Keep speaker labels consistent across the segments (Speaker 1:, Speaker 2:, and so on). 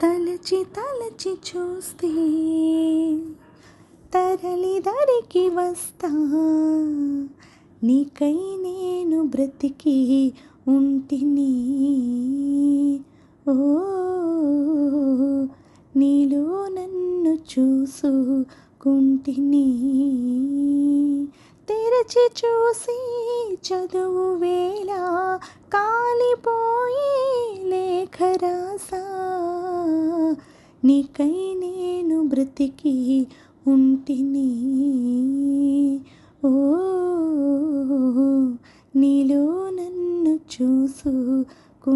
Speaker 1: తలచి తలచి చూస్తే తరలి దరికి వస్తా, నీకై నేను బ్రతికి ఉంటిని. ఓ నీలో నన్ను చూసుకుంటిని. తెరచి చూసి చదువు వేళ కాలిపోయి లేఖ రాసా, నీకై నేను బ్రతికి ఉంటిని. ఓ నీలో నన్ను చూసుకుంటిని.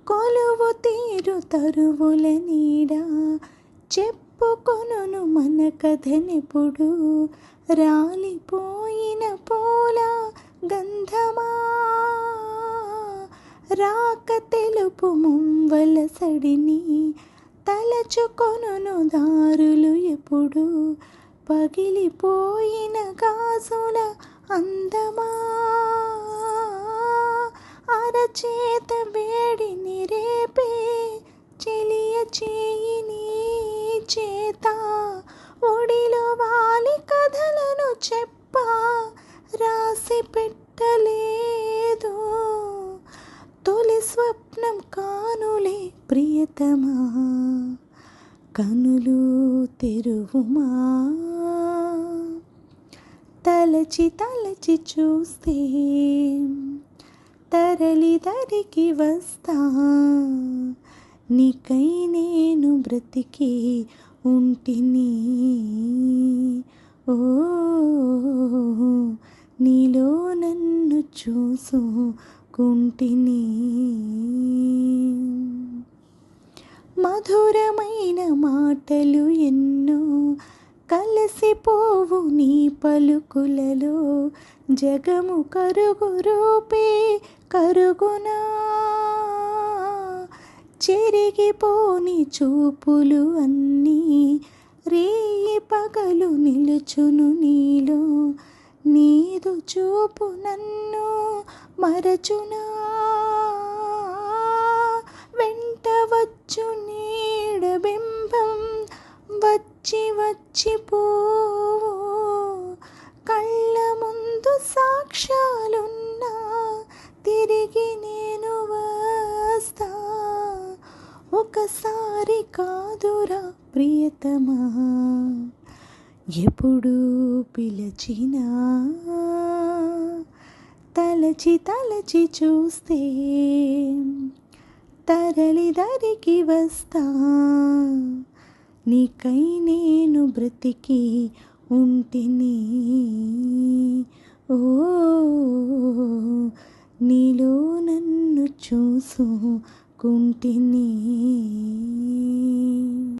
Speaker 1: కొలువు తీరు తరువుల నీడ చెప్పుకొనును మన కథనెప్పుడు, రాలిపోయిన పూల గంధమా రాక తెలుపు ముంవల సడిని, తలచుకొనును దారులు ఎప్పుడు, పగిలిపోయిన గాజుల అందమా అరచేత వేడిని రేపే చెలియ చేయిని చేత, ఒడిలో వాలి కథలను చెప్పా రాసి పెట్టలేదు. తొలి స్వప్నం కానులే ప్రియతమా, కనులు తెరువుమా. తలచి తలచి చూస్తే తరలి దరికి వస్తా, నీకై నేను బ్రతికి ఉంటిని. ఓ నీలో నన్ను చూసుకుంటిని. మధురమైన మాటలు ఎన్నో కలిసిపోవు నీ పలుకులలో, జగము కరుగు రూపే కరుగునా, చెరిగిపోని చూపులు అన్నీ రేయి పగలు నిలుచును నీలో, నీదు చూపు నన్ను మరచునా, వెంట వచ్చు నీడ బింబం వచ్చి వచ్చిపో, కళ్ళ ముందు సాక్ష్యాలున్నా తిరిగి నేను వస్తా. ఒకసారి కాదురా ప్రియతమా, ఎప్పుడు పిలిచినా తలచి తలచి చూస్తే తరలి దరికి వస్తా, నీకై నేను బ్రతికి ఉంటిని. ఓ నీలో నన్ను చూసుకుంటిని.